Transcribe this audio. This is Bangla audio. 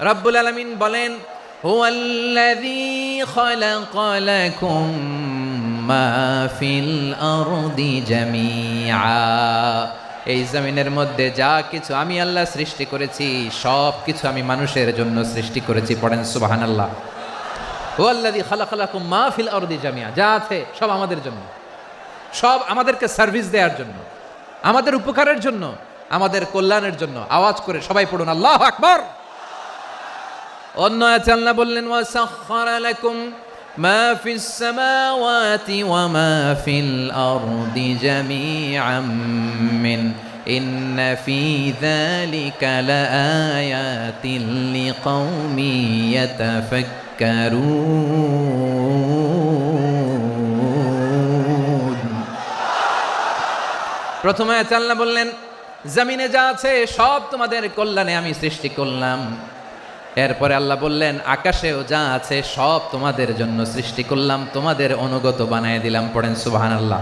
রব্বুল আলামিন বলেন, হুয়াল্লাযী খালাকা লাকুম মা ফিল আরদি জামিআ। এই জমিনের মধ্যে যা কিছু আমি আল্লাহ সৃষ্টি করেছি সব কিছু আমি মানুষের জন্য সৃষ্টি করেছি। পড়েন সুবহানাল্লাহ। হুয়াল্লাযী খালাকা লাকুম মা ফিল আরদি জামিআ, যা আছে সব আমাদের জন্য, সব আমাদেরকে সার্ভিস দেওয়ার জন্য, আমাদের উপকারের জন্য, আমাদের কল্যাণের জন্য। আওয়াজ করে সবাই পড়ুন আল্লাহু আকবার। অন্য আয়াতে আল্লাহ বললেন, ওয়াসাখখারা লাকুম মা ফিস সামাওয়াতি ওয়া মা ফিল আরদি জামিআম মিন ইন্না ফি যালিকা লাআয়াতিন লিকাউমিন ইয়াতাফাক্কারুন। প্রথমে আয়াতে আল্লাহ বললেন, জমিনে যা আছে সব তোমাদের কল্যাণে আমি সৃষ্টি করলাম। এরপরে আল্লাহ বললেন, আকাশেও যা আছে সব তোমাদের জন্য সৃষ্টি করলাম, তোমাদের অনুগত বানায় দিলাম। পড়েন সুবহানাল্লাহ।